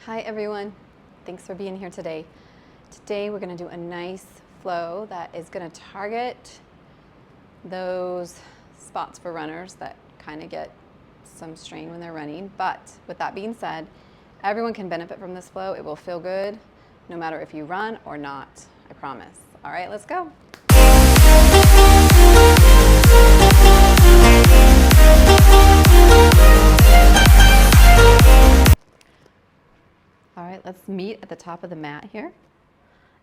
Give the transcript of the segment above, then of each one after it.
Hi everyone, thanks for being here today. Today we're going to do a nice flow that is going to target those spots for runners that kind of get some strain when they're running. But with that being said, everyone can benefit from this flow. It will feel good no matter if you run or not, I promise. All right, let's go. All right, let's meet at the top of the mat here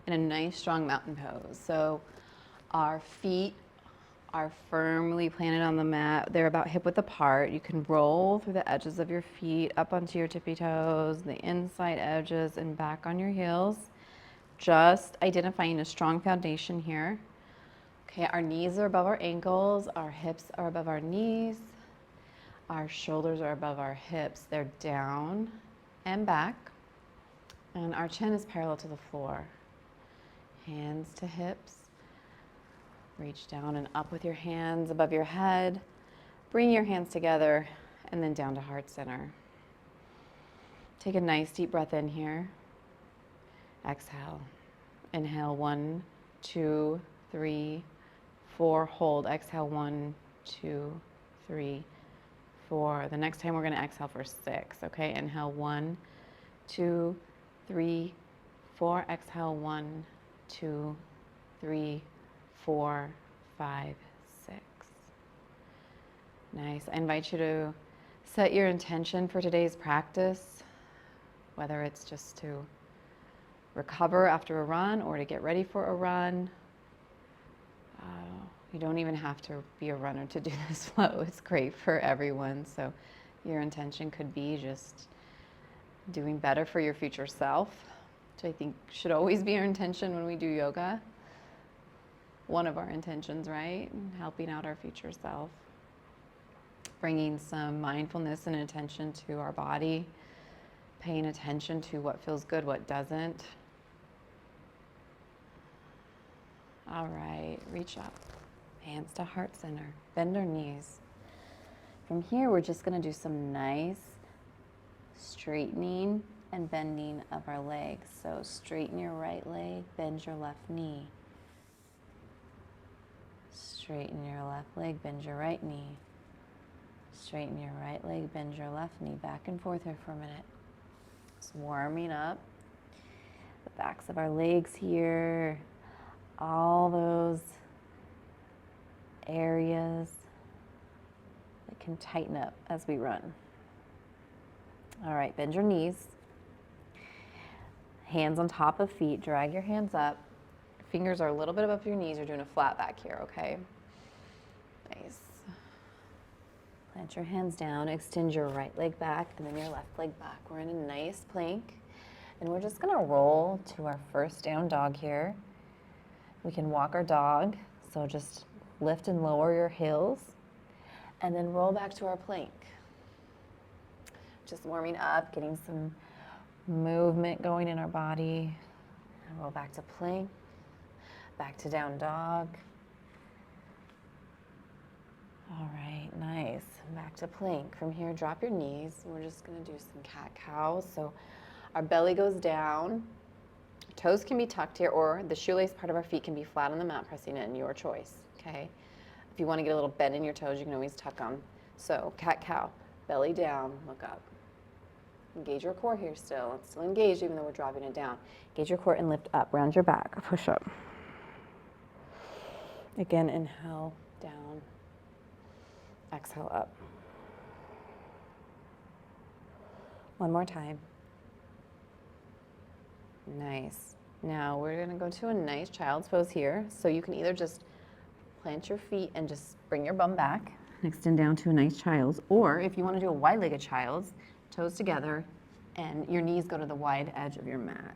in a nice strong mountain pose. So our feet are firmly planted on the mat. They're about hip width apart. You can roll through the edges of your feet up onto your tippy toes, the inside edges, and back on your heels. Just identifying a strong foundation here. Okay, our knees are above our ankles, our hips are above our knees, our shoulders are above our hips. They're down and back. And our chin is parallel to the floor. Hands to hips. Reach down and up with your hands above your head. Bring your hands together and then down to heart center. Take a nice deep breath in here. Exhale. Inhale, 1, 2, 3, 4. Hold. Exhale, 1, 2, 3, 4. The next time we're going to exhale for 6. Okay, inhale, 1, 2, 3, 4. Exhale, 1, 2, 3, 4, 5, 6. Nice. I invite you to set your intention for today's practice, whether it's just to recover after a run or to get ready for a run. You don't even have to be a runner to do this flow. It's great for everyone. So your intention could be just doing better for your future self, which I think should always be our intention when we do yoga. One of our intentions, right? Helping out our future self. Bringing some mindfulness and attention to our body. Paying attention to what feels good, what doesn't. All right, reach up. Hands to heart center. Bend our knees. From here, we're just going to do some nice straightening and bending of our legs. So straighten your right leg, bend your left knee. Straighten your left leg, bend your right knee. Straighten your right leg, bend your left knee. Back and forth here for a minute. Just warming up the backs of our legs here. All those areas that can tighten up as we run. All right, bend your knees. Hands on top of feet. Drag your hands up. Fingers are a little bit above your knees. You're doing a flat back here, okay? Nice. Plant your hands down. Extend your right leg back and then your left leg back. We're in a nice plank. And we're just going to roll to our first down dog here. We can walk our dog. So just lift and lower your heels. And then roll back to our plank. Just warming up, getting some movement going in our body. And roll back to plank, back to down dog. All right, nice. Back to plank. From here, drop your knees. We're just gonna do some cat-cow. So our belly goes down. Toes can be tucked here, or the shoelace part of our feet can be flat on the mat, pressing in, your choice, okay? If you wanna get a little bend in your toes, you can always tuck them. So cat-cow, belly down, look up. Engage your core here still. It's still engaged even though we're dropping it down. Engage your core and lift up. Round your back. Push up. Again, inhale, down. Exhale, up. One more time. Nice. Now we're going to go to a nice child's pose here. So you can either just plant your feet and just bring your bum back and extend down to a nice child's. Or if you want to do a wide-legged child's, toes together, and your knees go to the wide edge of your mat.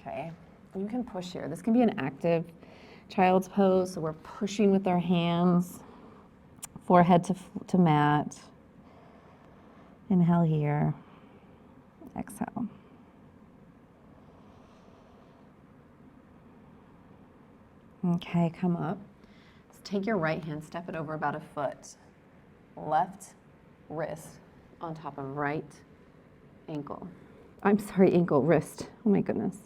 Okay, you can push here. This can be an active child's pose, so we're pushing with our hands, forehead to mat. Inhale here, exhale. Okay, come up. So take your right hand, step it over about a foot. Left wrist on top of right ankle. I'm sorry, ankle, wrist. Oh my goodness.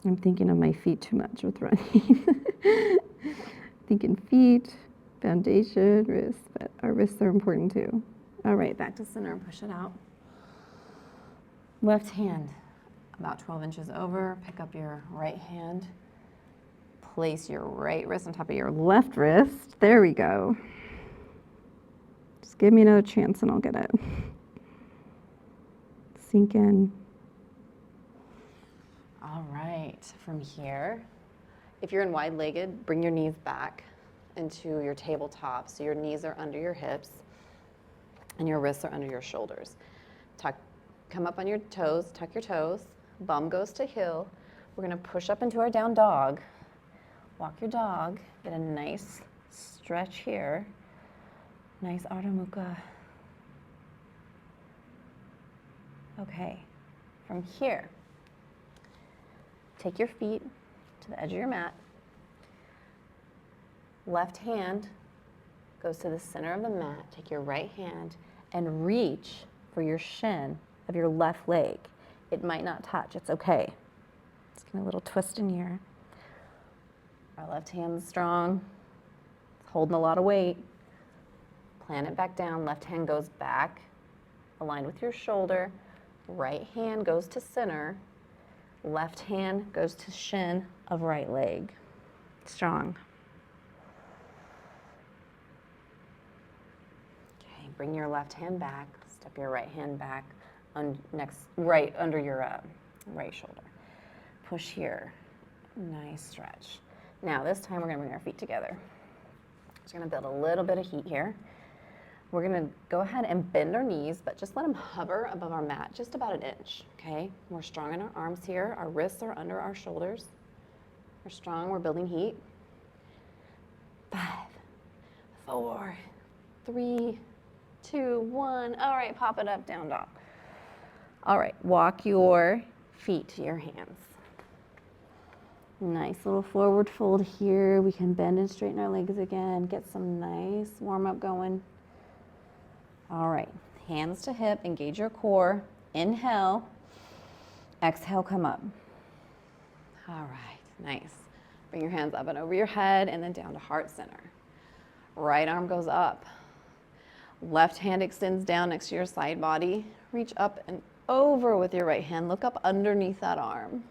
I'm thinking of my feet too much with running. Thinking feet, foundation, wrists, but our wrists are important too. All right, back to center and push it out. Left hand, about 12 inches over. Pick up your right hand. Place your right wrist on top of your left wrist. There we go. Just give me another chance and I'll get it. Sink in. All right, from here, if you're in wide-legged, bring your knees back into your tabletop so your knees are under your hips and your wrists are under your shoulders. Come up on your toes, tuck your toes, bum goes to heel. We're gonna push up into our down dog. Walk your dog, get a nice stretch here. Nice Ardha Mukha. Okay, from here, take your feet to the edge of your mat. Left hand goes to the center of the mat. Take your right hand and reach for your shin of your left leg. It might not touch, it's okay. Let's get a little twist in here. Our left hand's strong, it's holding a lot of weight. Plant it back down, left hand goes back, aligned with your shoulder. Right hand goes to center. Left hand goes to shin of right leg. Strong. Okay, bring your left hand back, step your right hand back, right under your right shoulder. Push here, nice stretch. Now this time we're gonna bring our feet together. Just gonna build a little bit of heat here. We're gonna go ahead and bend our knees, but just let them hover above our mat, just about an inch, okay? We're strong in our arms here. Our wrists are under our shoulders. We're strong, we're building heat. 5, 4, 3, 2, 1. All right, pop it up, down dog. All right, walk your feet to your hands. Nice little forward fold here. We can bend and straighten our legs again. Get some nice warm up going. All right, hands to hip, engage your core. Inhale, exhale, come up. All right, nice. Bring your hands up and over your head and then down to heart center. Right arm goes up. Left hand extends down next to your side body. Reach up and over with your right hand. Look up underneath that arm.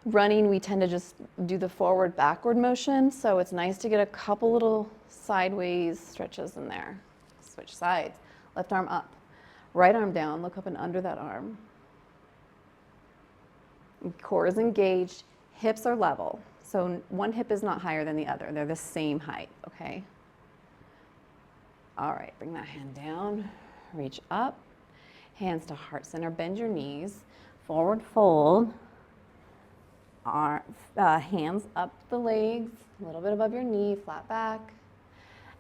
Running, we tend to just do the forward backward motion, so it's nice to get a couple little sideways stretches in there. Switch sides. Left arm up. Right arm down. Look up and under that arm. Core is engaged. Hips are level. So one hip is not higher than the other. They're the same height, okay? All right, bring that hand down. Reach up. Hands to heart center. Bend your knees. Forward fold. Hands up the legs, a little bit above your knee, flat back,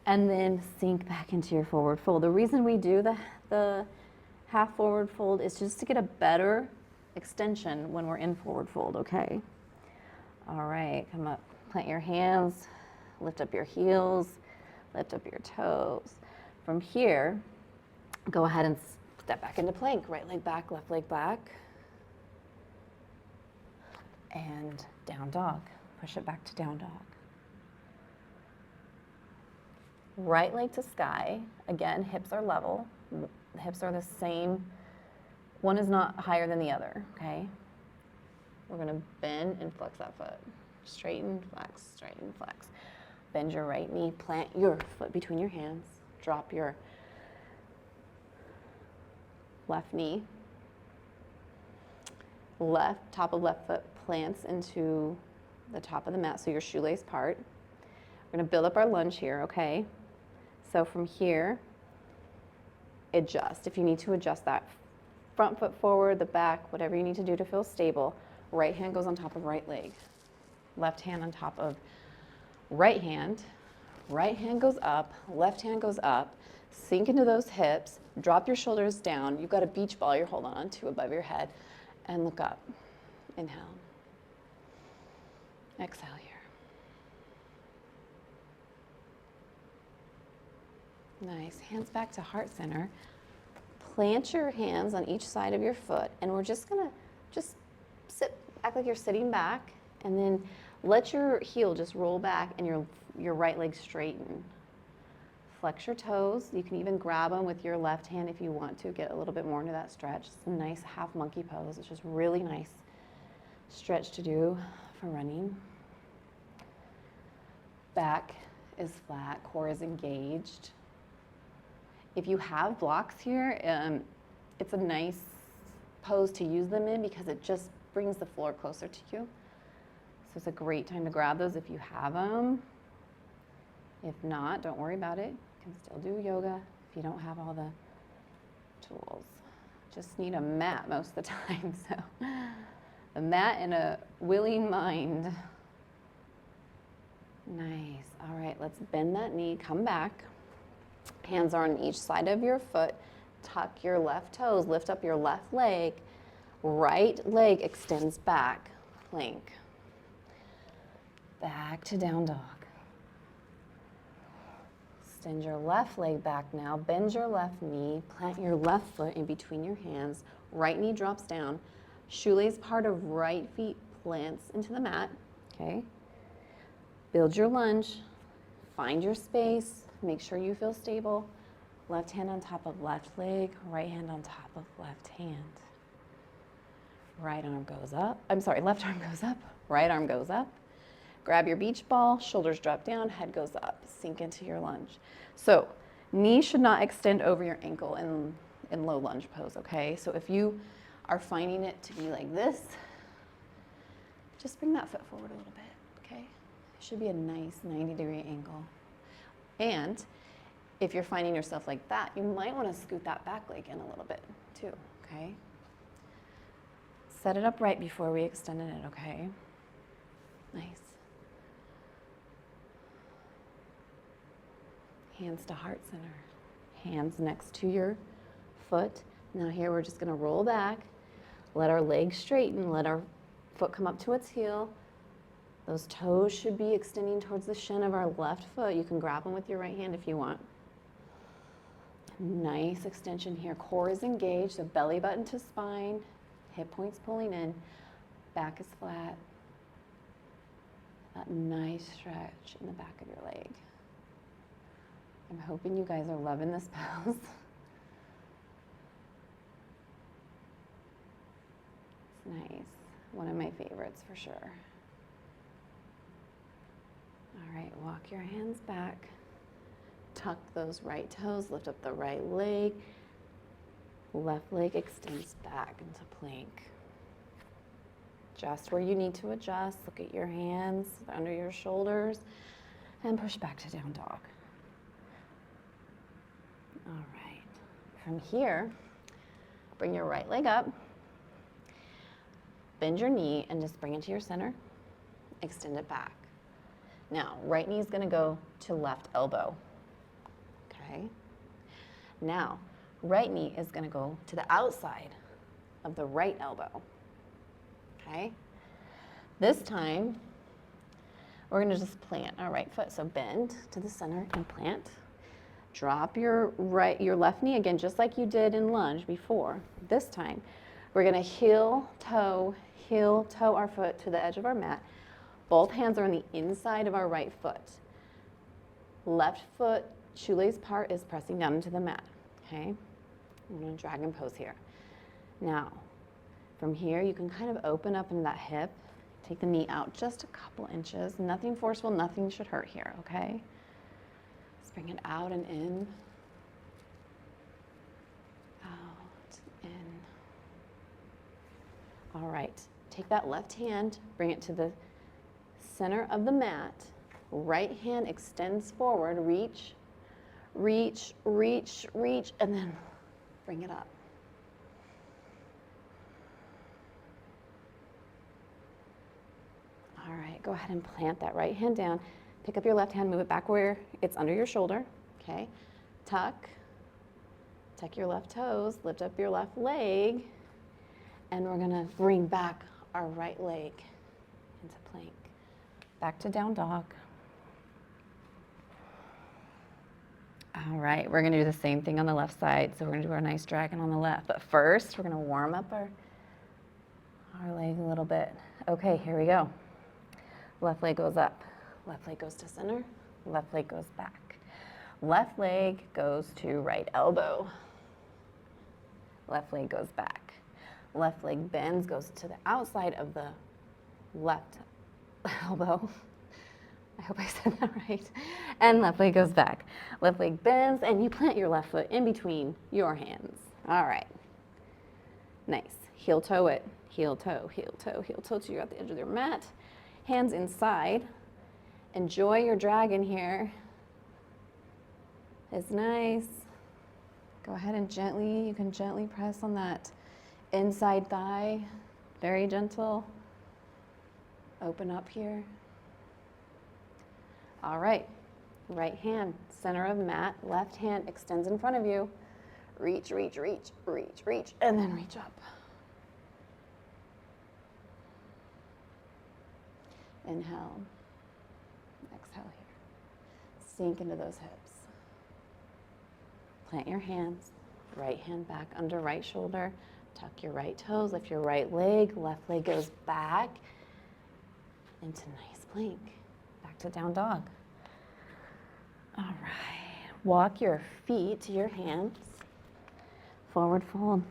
and then sink back into your forward fold. The reason we do the half forward fold is just to get a better extension when we're in forward fold, okay? All right, come up, plant your hands, lift up your heels, lift up your toes. From here, go ahead and step back into plank. Right leg back, left leg back. And down dog. Push it back to down dog. Right leg to sky. Again, hips are level. The hips are the same. One is not higher than the other, okay? We're gonna bend and flex that foot. Straighten, flex, straighten, flex. Bend your right knee, plant your foot between your hands. Drop your left knee. Top of left foot plants into the top of the mat, so your shoelace part. We're gonna build up our lunge here, okay? So from here, adjust. If you need to adjust that front foot forward, the back, whatever you need to do to feel stable. Right hand goes on top of right leg. Left hand on top of right hand. Right hand goes up, left hand goes up. Sink into those hips, drop your shoulders down. You've got a beach ball you're holding on to above your head. And look up. Inhale. Exhale here. Nice. Hands back to heart center. Plant your hands on each side of your foot, and we're just gonna sit, act like you're sitting back, and then let your heel just roll back and your right leg straighten. Flex your toes. You can even grab them with your left hand if you want to get a little bit more into that stretch. It's a nice half monkey pose. It's just really nice stretch to do for running. Back is flat, core is engaged. If you have blocks here, it's a nice pose to use them in because it just brings the floor closer to you. So it's a great time to grab those if you have them. If not, don't worry about it. You can still do yoga if you don't have all the tools. Just need a mat most of the time. So a mat and a willing mind. Nice. All right, let's bend that knee, come back. Hands are on each side of your foot. Tuck your left toes, lift up your left leg. Right leg extends back, plank. Back to down dog. Extend your left leg back now. Bend your left knee. Plant your left foot in between your hands. Right knee drops down. Shoelace part of right feet plants into the mat. Okay. Build your lunge. Find your space. Make sure you feel stable. Left hand on top of left leg. Right hand on top of left hand. Right arm goes up. I'm sorry, left arm goes up. Right arm goes up. Grab your beach ball, shoulders drop down, head goes up. Sink into your lunge. So knees should not extend over your ankle in low lunge pose, okay? So if you are finding it to be like this, just bring that foot forward a little bit, okay? It should be a nice 90-degree angle. And if you're finding yourself like that, you might want to scoot that back leg in a little bit too, okay? Set it up right before we extended it, okay? Nice. Hands to heart center. Hands next to your foot. Now here we're just going to roll back. Let our leg straighten. Let our foot come up to its heel. Those toes should be extending towards the shin of our left foot. You can grab them with your right hand if you want. Nice extension here. Core is engaged, so belly button to spine. Hip points pulling in. Back is flat. That nice stretch in the back of your leg. I'm hoping you guys are loving this pose. It's nice. One of my favorites for sure. All right, walk your hands back. Tuck those right toes, lift up the right leg. Left leg extends back into plank. Just where you need to adjust. Look at your hands under your shoulders and push back to down dog. All right. From here, bring your right leg up. Bend your knee and just bring it to your center. Extend it back. Now, right knee is going to go to left elbow. Okay. Now, right knee is going to go to the outside of the right elbow. Okay. This time, we're going to just plant our right foot. So bend to the center and plant. Drop your left knee again, just like you did in lunge before. This time, we're going to heel toe our foot to the edge of our mat. Both hands are on the inside of our right foot. Left foot shoelace part is pressing down into the mat. Okay, I'm going to dragon pose here. Now, from here, you can kind of open up into that hip. Take the knee out just a couple inches. Nothing forceful, nothing should hurt here, okay? Let's bring it out and in. Out, in. All right, take that left hand, bring it to the center of the mat. Right hand extends forward, reach, reach, reach, reach, and then bring it up. All right, go ahead and plant that right hand down. Pick up your left hand, move it back where it's under your shoulder, okay? Tuck your left toes, lift up your left leg, and we're gonna bring back our right leg into plank. Back to down dog. All right, we're gonna do the same thing on the left side. So we're gonna do our nice dragon on the left. But first, we're gonna warm up our leg a little bit. Okay, here we go. Left leg goes up. Left leg goes to center. Left leg goes back. Left leg goes to right elbow. Left leg goes back. Left leg bends, goes to the outside of the left elbow. I hope I said that right. And left leg goes back. Left leg bends, and you plant your left foot in between your hands. All right. Nice. Heel toe it. Heel toe, heel toe, heel toe till you're at the edge of your mat. Hands inside. Enjoy your dragon here. It's nice. Go ahead and you can gently press on that inside thigh. Very gentle. Open up here. All right, right hand, center of mat, left hand extends in front of you. Reach, reach, reach, reach, reach, and then reach up. Inhale, exhale here. Sink into those hips. Plant your hands, right hand back under right shoulder. Tuck your right toes, lift your right leg, left leg goes back into nice plank. Back to down dog. All right, walk your feet to your hands. Forward fold.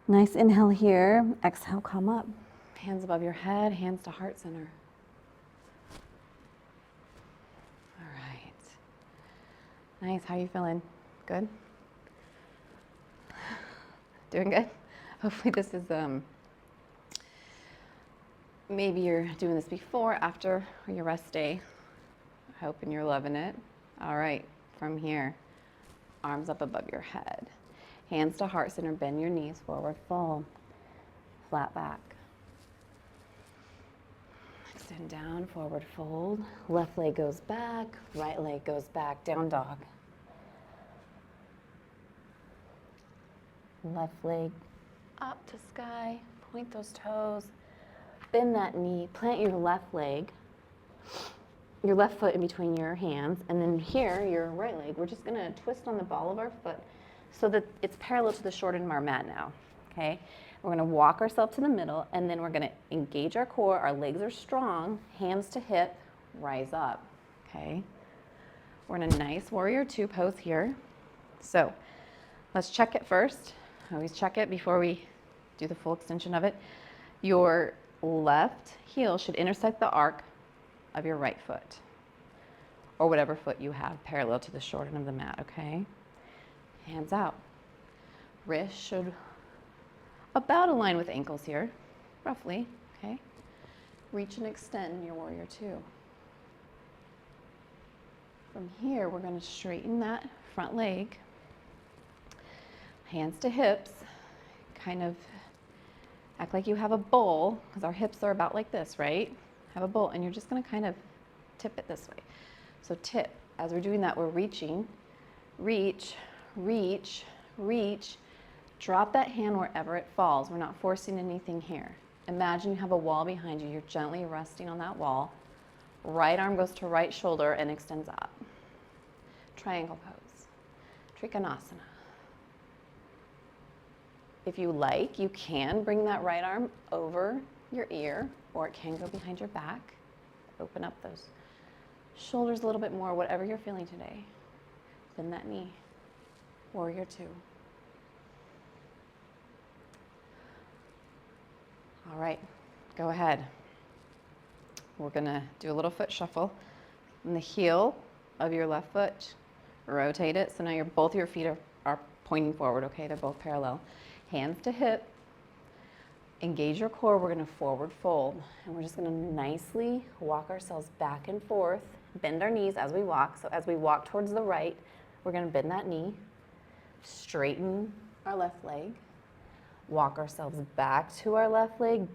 Nice inhale here. Exhale, come up. Hands above your head, hands to heart center. All right. Nice, how are you feeling? Good? Doing good? Hopefully this is, maybe you're doing this before, after your rest day. Hoping you're loving it. All right, from here, arms up above your head. Hands to heart center, bend your knees, forward fold. Flat back. Extend down, forward fold. Left leg goes back, right leg goes back, down dog. Left leg up to sky, point those toes. Bend that knee, plant your left leg, your left foot in between your hands, and then here, your right leg. We're just gonna twist on the ball of our foot so that it's parallel to the short end of our mat now, okay? We're gonna walk ourselves to the middle, and then we're gonna engage our core. Our legs are strong, hands to hip, rise up, okay? We're in a nice warrior two pose here. So let's check it first. I always check it before we do the full extension of it. Your left heel should intersect the arc of your right foot, or whatever foot you have parallel to the short end of the mat, okay? Hands out. Wrists should about align with ankles here, roughly, okay? Reach and extend your warrior two. From here, we're gonna straighten that front leg. Hands to hips, kind of act like you have a bowl, because our hips are about like this, right? Have a bowl, and you're just gonna kind of tip it this way. So tip, as we're doing that, we're reaching, reach, reach, reach, drop that hand wherever it falls. We're not forcing anything here. Imagine you have a wall behind you. You're gently resting on that wall. Right arm goes to right shoulder and extends up. Triangle pose, Trikonasana. If you like, you can bring that right arm over your ear, or it can go behind your back. Open up those shoulders a little bit more, whatever you're feeling today. Bend that knee. Warrior two. All right, go ahead. We're gonna do a little foot shuffle. And the heel of your left foot, rotate it. So now both your feet are pointing forward, okay? They're both parallel. Hands to hip. Engage your core. We're gonna forward fold. And we're just gonna nicely walk ourselves back and forth. Bend our knees as we walk. So as we walk towards the right, we're gonna bend that knee. Straighten our left leg. Walk ourselves back to our left leg.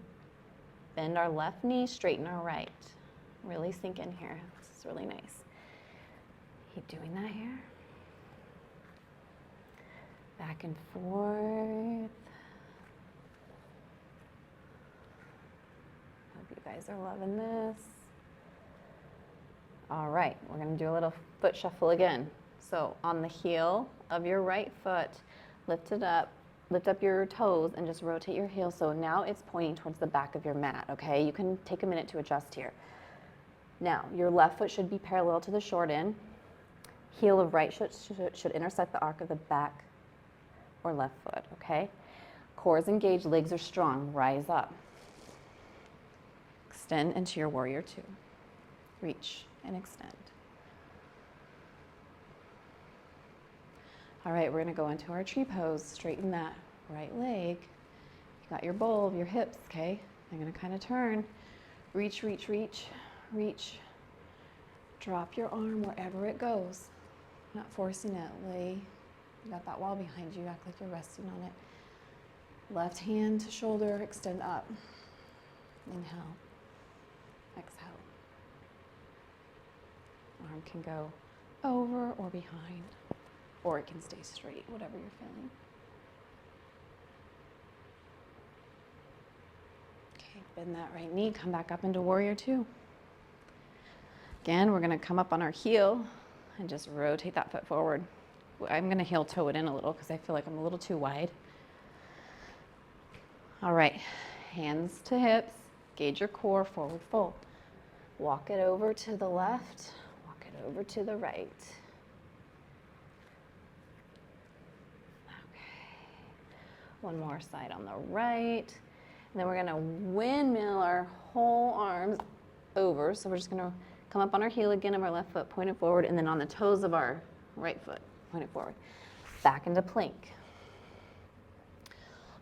Bend our left knee, straighten our right. Really sink in here. This is really nice. Keep doing that here. Back and forth. Hope you guys are loving this. All right, we're gonna do a little foot shuffle again. So on the heel of your right foot, lift it up, lift up your toes and just rotate your heel. So now it's pointing towards the back of your mat, okay? You can take a minute to adjust here. Now, your left foot should be parallel to the short end. Heel of right should intersect the arc of the back or left foot, okay? Core is engaged, legs are strong, rise up. Extend into your warrior two. Reach and extend. All right, we're gonna go into our tree pose. Straighten that right leg. You got your bowl of your hips, okay? I'm gonna kind of turn. Reach, reach, reach, reach. Drop your arm wherever it goes. Not forcing it, lay. You got that wall behind you, act like you're resting on it. Left hand to shoulder, extend up. Inhale, exhale. Arm can go over or behind, or it can stay straight, whatever you're feeling. Okay, bend that right knee, come back up into warrior two. Again, we're gonna come up on our heel and just rotate that foot forward. I'm gonna heel toe it in a little because I feel like I'm a little too wide. All right, hands to hips, gauge your core, forward fold. Walk it over to the left, walk it over to the right. Okay, one more side on the right. And then we're gonna windmill our whole arms over. So we're just gonna come up on our heel again of our left foot, point it forward, and then on the toes of our right foot, point it forward. Back into plank.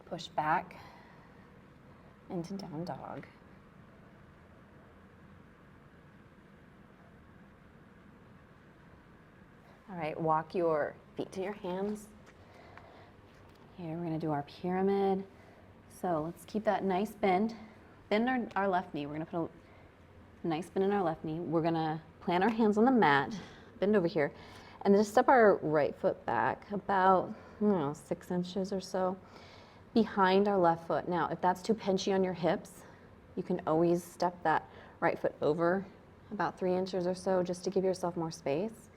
Push back into down dog. All right, walk your feet to your hands. Here, we're gonna do our pyramid. So let's keep that nice bend. Bend our left knee. We're gonna put a nice bend in our left knee. We're gonna plant our hands on the mat, bend over here, and then just step our right foot back about, 6 inches or so behind our left foot. Now, if that's too pinchy on your hips, you can always step that right foot over about 3 inches or so just to give yourself more space.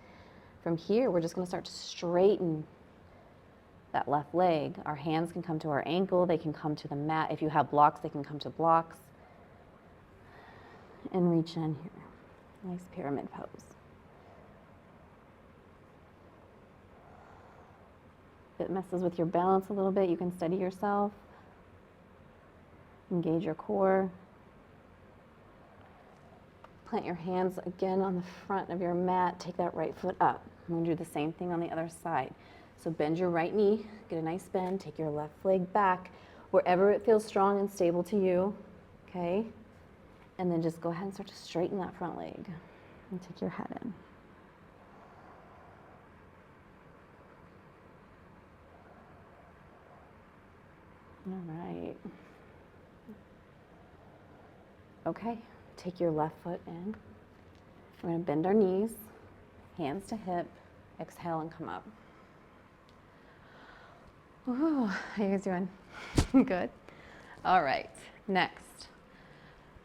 From here, we're just gonna start to straighten that left leg. Our hands can come to our ankle, they can come to the mat. If you have blocks, they can come to blocks. And reach in here. Nice pyramid pose. If it messes with your balance a little bit, you can steady yourself. Engage your core. Plant your hands again on the front of your mat. Take that right foot up. I'm going to do the same thing on the other side. So bend your right knee, get a nice bend, take your left leg back wherever it feels strong and stable to you, okay? And then just go ahead and start to straighten that front leg and take your head in. All right. Okay, take your left foot in. We're gonna bend our knees, hands to hip, exhale and come up. Ooh, how you guys doing? Good. All right, next.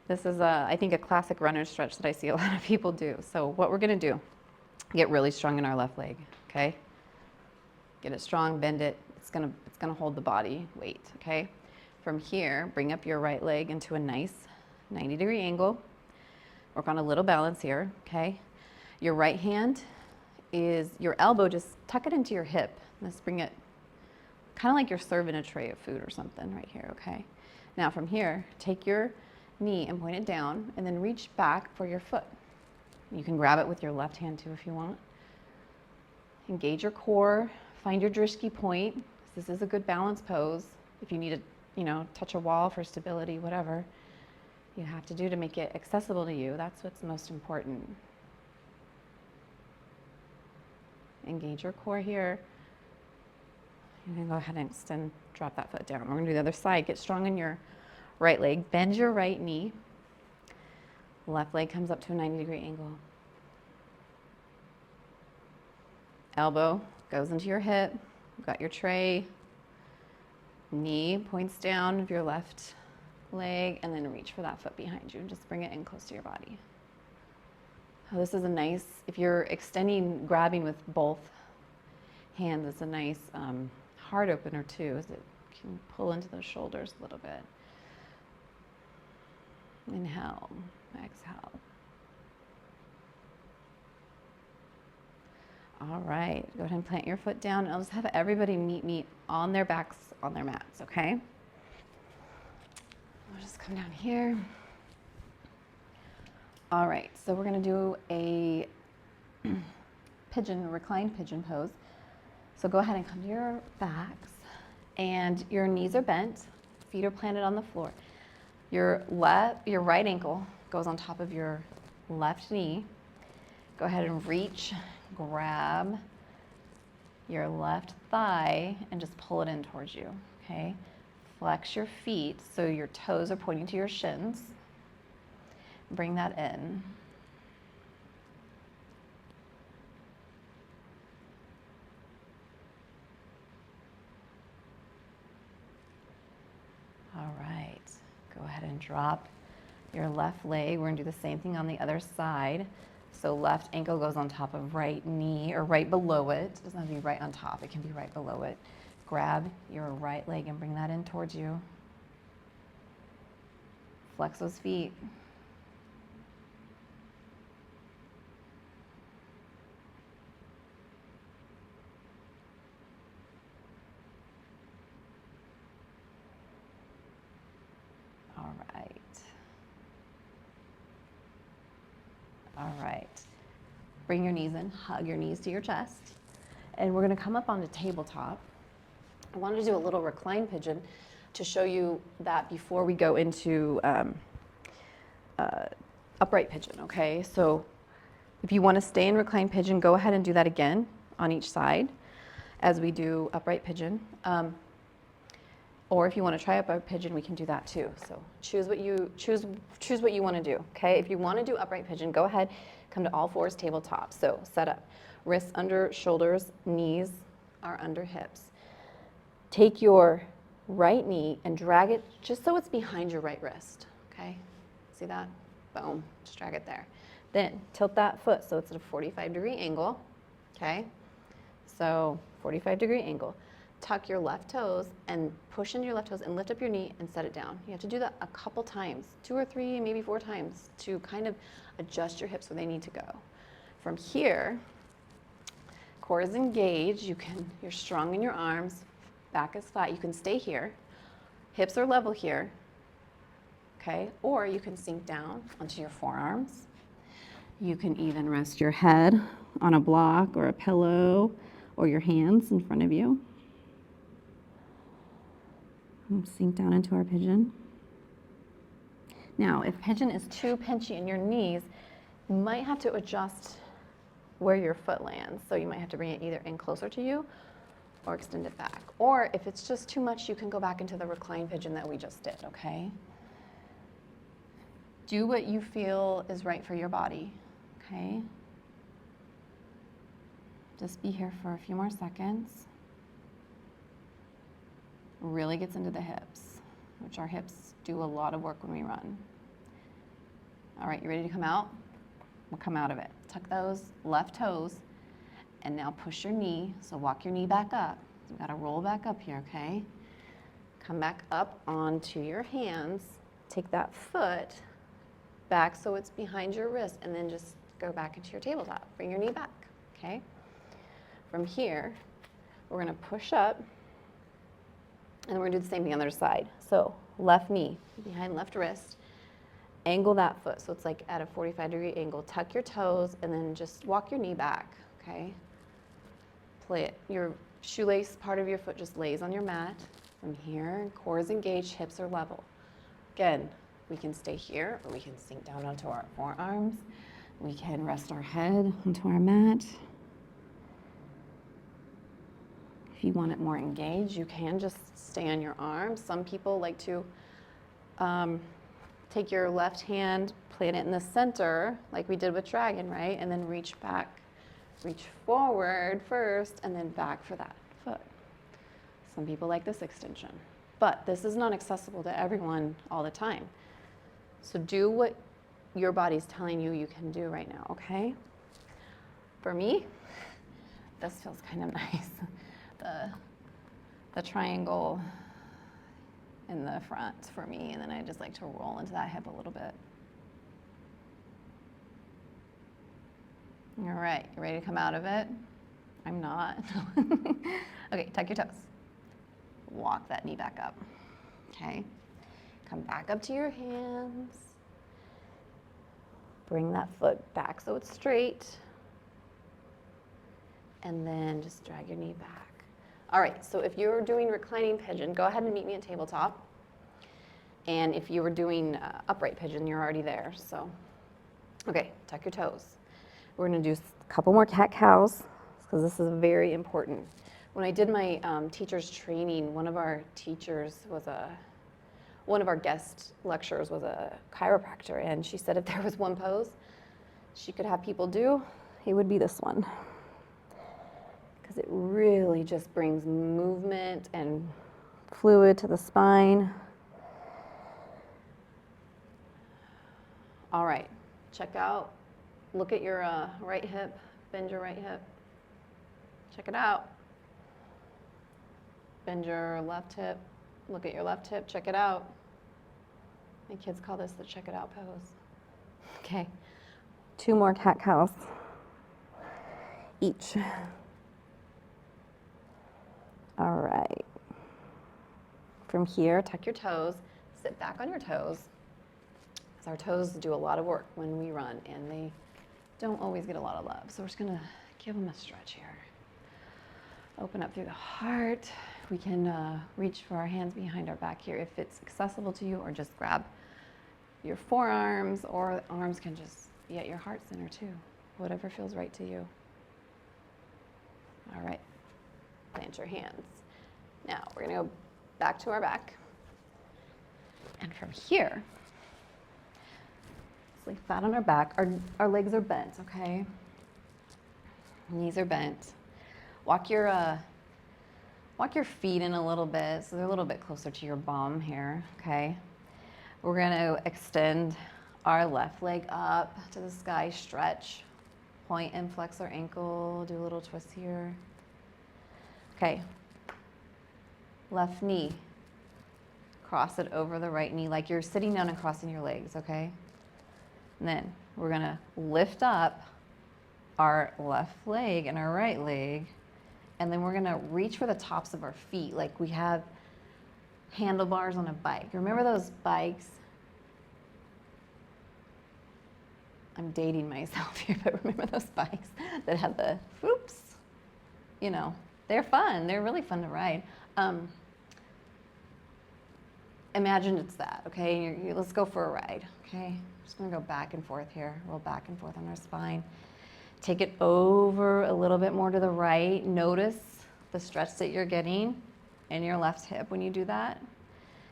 This is, I think, a classic runner stretch that I see a lot of people do. So what we're gonna do, get really strong in our left leg, okay? Get it strong, bend it. It's gonna hold the body weight, okay? From here, bring up your right leg into a nice 90-degree angle. Work on a little balance here, okay? Your right hand is your elbow, just tuck it into your hip. Let's bring it kind of like you're serving a tray of food or something right here, okay? Now from here, take your knee and point it down and then reach back for your foot. You can grab it with your left hand too if you want. Engage your core, find your drishki point. This is a good balance pose. If you need to, touch a wall for stability, whatever you have to do to make it accessible to you, that's what's most important. Engage your core here. You can go ahead and extend, drop that foot down. We're gonna do the other side. Get strong in your right leg. Bend your right knee. Left leg comes up to a 90-degree angle. Elbow goes into your hip. You've got your tray. Knee points down of your left leg and then reach for that foot behind you and just bring it in close to your body. Oh, this is a nice, if you're extending, grabbing with both hands, it's a nice heart opener too, as it can pull into those shoulders a little bit. Inhale, exhale. All right, go ahead and plant your foot down. I'll just have everybody meet me on their backs, on their mats, okay? We'll just come down here. All right, so we're gonna do a pigeon, reclined pigeon pose. So go ahead and come to your backs, and your knees are bent, feet are planted on the floor. Your right ankle goes on top of your left knee. Go ahead and reach, grab your left thigh and just pull it in towards you, okay? Flex your feet so your toes are pointing to your shins. Bring that in. All right, go ahead and drop your left leg. We're gonna do the same thing on the other side. So left ankle goes on top of right knee, or right below it. It doesn't have to be right on top, it can be right below it. Grab your right leg and bring that in towards you. Flex those feet. All right. All right. Bring your knees in, hug your knees to your chest. And we're gonna come up onto tabletop. I wanted to do a little recline pigeon to show you that before we go into upright pigeon, okay? So if you wanna stay in recline pigeon, go ahead and do that again on each side as we do upright pigeon. Or if you want to try upright pigeon, we can do that too. So choose what you want to do, okay? If you want to do upright pigeon, go ahead, come to all fours, tabletop. So set up, wrists under shoulders, knees are under hips. Take your right knee and drag it just so it's behind your right wrist, okay? See that? Boom, just drag it there. Then tilt that foot so it's at a 45-degree angle, okay? So 45-degree angle. Tuck your left toes and push into your left toes and lift up your knee and set it down. You have to do that a couple times, 2 or 3, maybe 4 times, to kind of adjust your hips where they need to go. From here, core is engaged. You're strong in your arms, back is flat. You can stay here. Hips are level here, okay? Or you can sink down onto your forearms. You can even rest your head on a block or a pillow or your hands in front of you. Sink down into our pigeon. Now, if pigeon is too pinchy in your knees, you might have to adjust where your foot lands. So you might have to bring it either in closer to you or extend it back. Or if it's just too much, you can go back into the recline pigeon that we just did, okay? Do what you feel is right for your body, okay? Just be here for a few more seconds. Really gets into the hips, which our hips do a lot of work when we run. All right, you ready to come out? We'll come out of it. Tuck those left toes, and now push your knee. So walk your knee back up. You gotta roll back up here, okay? Come back up onto your hands. Take that foot back so it's behind your wrist, and then just go back into your tabletop. Bring your knee back, okay? From here, we're gonna push up, and we're gonna do the same thing on the other side. So left knee behind left wrist, angle that foot so it's like at a 45-degree angle. Tuck your toes and then just walk your knee back, okay? Play it. Your shoelace part of your foot just lays on your mat. From here, core is engaged, hips are level. Again, we can stay here or we can sink down onto our forearms. We can rest our head onto our mat. If you want it more engaged, you can just stay on your arms. Some people like to take your left hand, plant it in the center, like we did with dragon, right? And then reach back, reach forward first, and then back for that foot. Some people like this extension, but this is not accessible to everyone all the time. So do what your body's telling you you can do right now, okay? For me, this feels kind of nice. The triangle in the front for me, and then I just like to roll into that hip a little bit. All right, you ready to come out of it? I'm not. Okay, tuck your toes. Walk that knee back up, okay? Come back up to your hands. Bring that foot back so it's straight. And then just drag your knee back. All right, so if you're doing reclining pigeon, go ahead and meet me at tabletop. And if you were doing upright pigeon, you're already there, so. Okay, tuck your toes. We're gonna do a couple more cat-cows, because this is very important. When I did my teacher's training, one of our guest lecturers was a chiropractor, and she said if there was one pose she could have people do, it would be this one. Because it really just brings movement and fluid to the spine. All right, check out, look at your right hip, bend your right hip. Check it out. Bend your left hip, look at your left hip, check it out. My kids call this the check it out pose. Okay, 2 more cat-cows each. All right. From here, tuck your toes, sit back on your toes. Because our toes do a lot of work when we run, and they don't always get a lot of love. So we're just gonna give them a stretch here. Open up through the heart. We can reach for our hands behind our back here if it's accessible to you, or just grab your forearms, or arms can just be at your heart center too. Whatever feels right to you. All right. Plant your hands. Now we're gonna go back to our back. And from here, let's lay flat on our back. Our legs are bent, okay? Knees are bent. Walk your feet in a little bit, so they're a little bit closer to your bum here, okay? We're gonna extend our left leg up to the sky, stretch, point and flex our ankle, do a little twist here. Okay, left knee, cross it over the right knee like you're sitting down and crossing your legs, okay? And then we're gonna lift up our left leg and our right leg, and then we're gonna reach for the tops of our feet like we have handlebars on a bike. Remember those bikes? I'm dating myself here, but remember those bikes that had the whoops? You know, they're fun. They're really fun to ride. Imagine it's that, okay? Let's go for a ride, okay? Just gonna go back and forth here, roll back and forth on our spine. Take it over a little bit more to the right. Notice the stretch that you're getting in your left hip when you do that.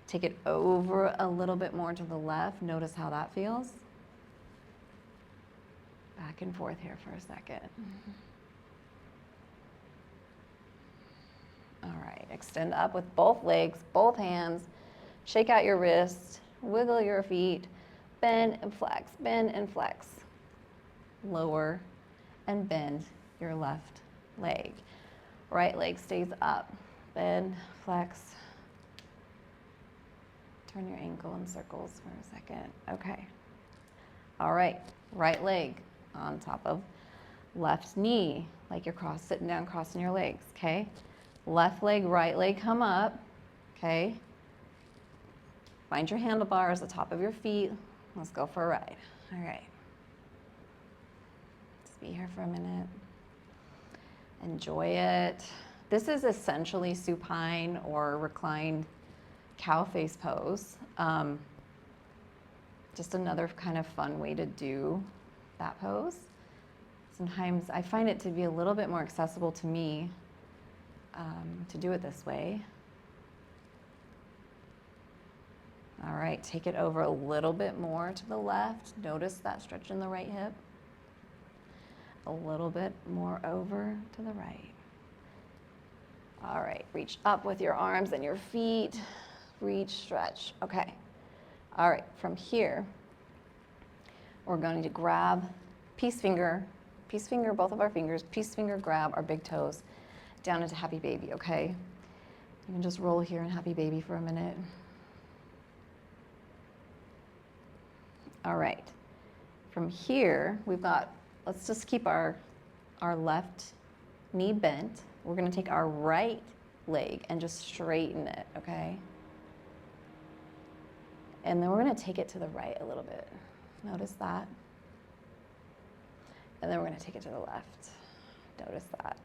Take it over a little bit more to the left. Notice how that feels. Back and forth here for a second. All right, extend up with both legs, both hands. Shake out your wrists, wiggle your feet, bend and flex, bend and flex. Lower and bend your left leg. Right leg stays up, bend, flex. Turn your ankle in circles for a second. Okay. All right, right leg on top of left knee, like you're sitting down, crossing your legs, okay? Left leg, right leg come up, okay? Find your handlebars, the top of your feet. Let's go for a ride. All right. Just be here for a minute. Enjoy it. This is essentially supine or reclined cow face pose. Just another kind of fun way to do that pose. Sometimes I find it to be a little bit more accessible to me to do it this way. All right, take it over a little bit more to the left. Notice that stretch in the right hip. A little bit more over to the right. All right, reach up with your arms and your feet. Reach, stretch, okay. All right, from here, We're going to grab peace finger, both of our fingers, peace finger, grab our big toes down into happy baby, okay? You can just roll here in happy baby for a minute. All right. From here, we've got, let's just keep our left knee bent. We're going to take our right leg and just straighten it, okay? And then we're going to take it to the right a little bit. Notice that. And then we're going to take it to the left. Notice that.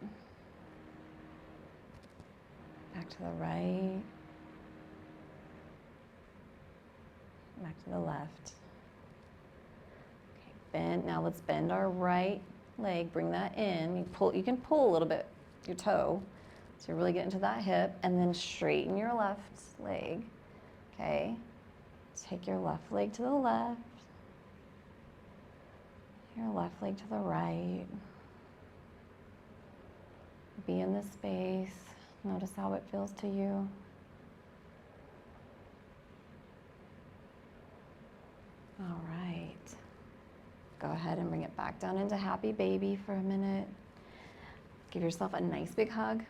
Back to the right. Back to the left. Okay, bend. Now let's bend our right leg. Bring that in. You can pull a little bit your toe. So you're really getting to that hip. And then straighten your left leg. Okay. Take your left leg to the left. Your left leg to the right. Be in this space. Notice how it feels to you. All right. Go ahead and bring it back down into happy baby for a minute. Give yourself a nice big hug.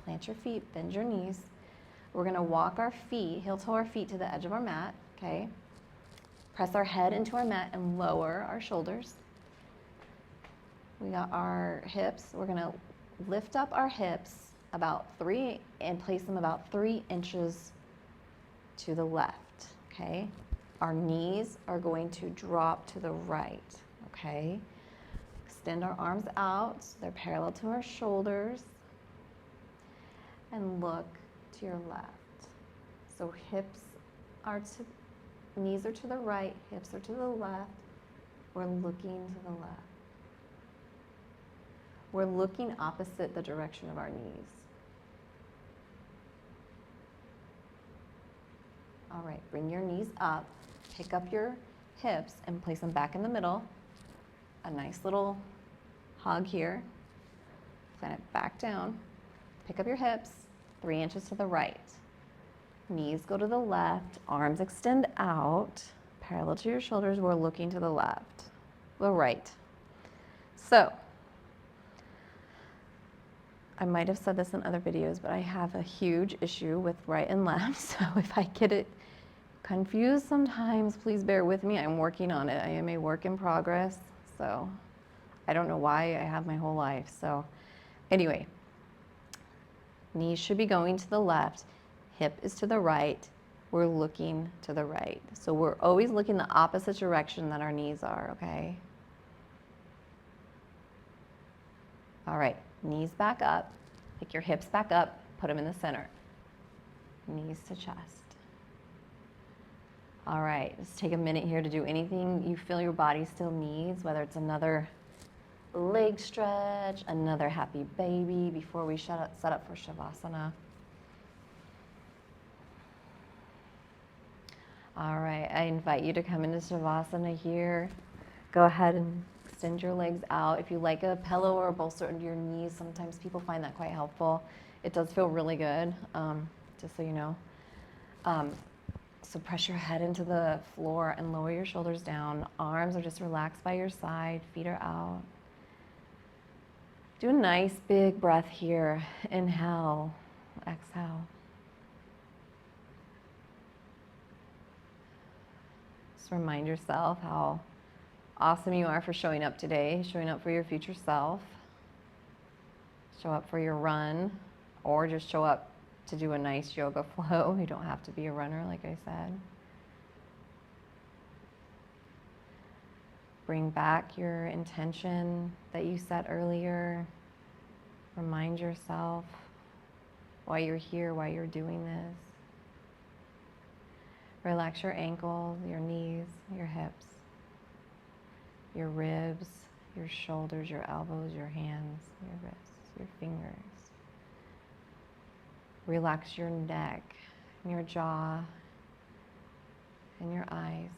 Plant your feet, bend your knees. We're going to walk our feet, heel toe our feet to the edge of our mat, okay? Press our head into our mat and lower our shoulders. We got our hips. We're going to lift up our hips about 3 and place them about 3 inches to the left, okay? Our knees are going to drop to the right, okay? Extend our arms out. They're parallel to our shoulders. And look to your left. So knees are to the right, hips are to the left. We're looking to the left. We're looking opposite the direction of our knees. All right, bring your knees up, pick up your hips and place them back in the middle. A nice little hug here. Plant it back down. Pick up your hips, 3 inches to the right. Knees go to the left, arms extend out, parallel to your shoulders. We're looking to the left, the right. So, I might have said this in other videos, but I have a huge issue with right and left. So if I get it confused sometimes, please bear with me. I'm working on it. I am a work in progress. So I don't know why I have my whole life. So anyway, knees should be going to the left. Hip is to the right. We're looking to the right. So we're always looking the opposite direction that our knees are, okay? All right, knees back up. Pick your hips back up, put them in the center. Knees to chest. All right, just take a minute here to do anything you feel your body still needs, whether it's another leg stretch, another happy baby before we set up for Shavasana. All right, I invite you to come into Shavasana here. Go ahead and extend your legs out. If you like a pillow or a bolster under your knees, sometimes people find that quite helpful. It does feel really good, just so you know. So press your head into the floor and lower your shoulders down. Arms are just relaxed by your side, feet are out. Do a nice big breath here. Inhale, exhale. Just remind yourself how awesome you are for showing up today, showing up for your future self. Show up for your run, or just show up to do a nice yoga flow. You don't have to be a runner, like I said. Bring back your intention that you set earlier. Remind yourself why you're here, why you're doing this. Relax your ankles, your knees, your hips, your ribs, your shoulders, your elbows, your hands, your wrists, your fingers. Relax your neck, and your jaw, and your eyes.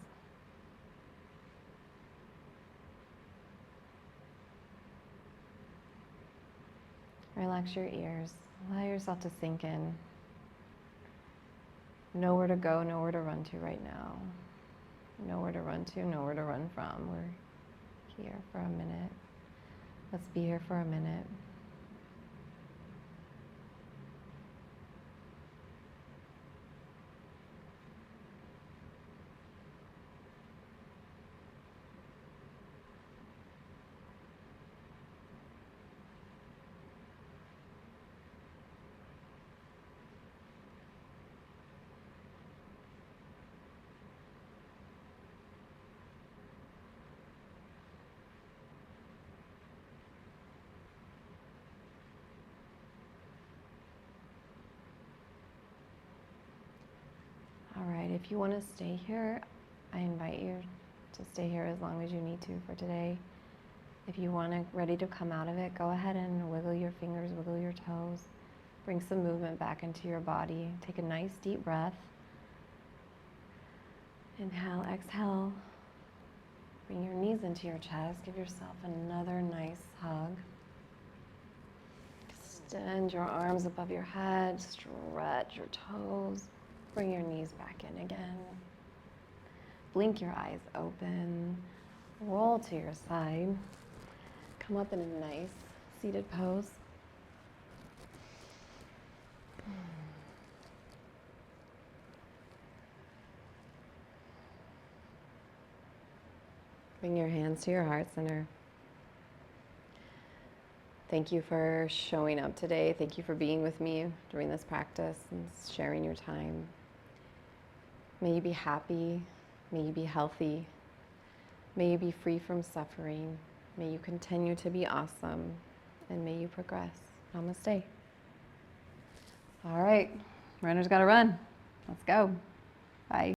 Relax your ears. Allow yourself to sink in. Nowhere to go, nowhere to run to right now. Nowhere to run to, nowhere to run from. We're here for a minute. Let's be here for a minute. All right, if you want to stay here, I invite you to stay here as long as you need to for today. If you want to, ready to come out of it, go ahead and wiggle your fingers, wiggle your toes. Bring some movement back into your body. Take a nice deep breath. Inhale, exhale. Bring your knees into your chest. Give yourself another nice hug. Extend your arms above your head. Stretch your toes. Bring your knees back in again. Blink your eyes open. Roll to your side. Come up in a nice seated pose. Bring your hands to your heart center. Thank you for showing up today. Thank you for being with me during this practice and sharing your time. May you be happy. May you be healthy. May you be free from suffering. May you continue to be awesome. And may you progress. Namaste. All right, runners gotta run. Let's go. Bye.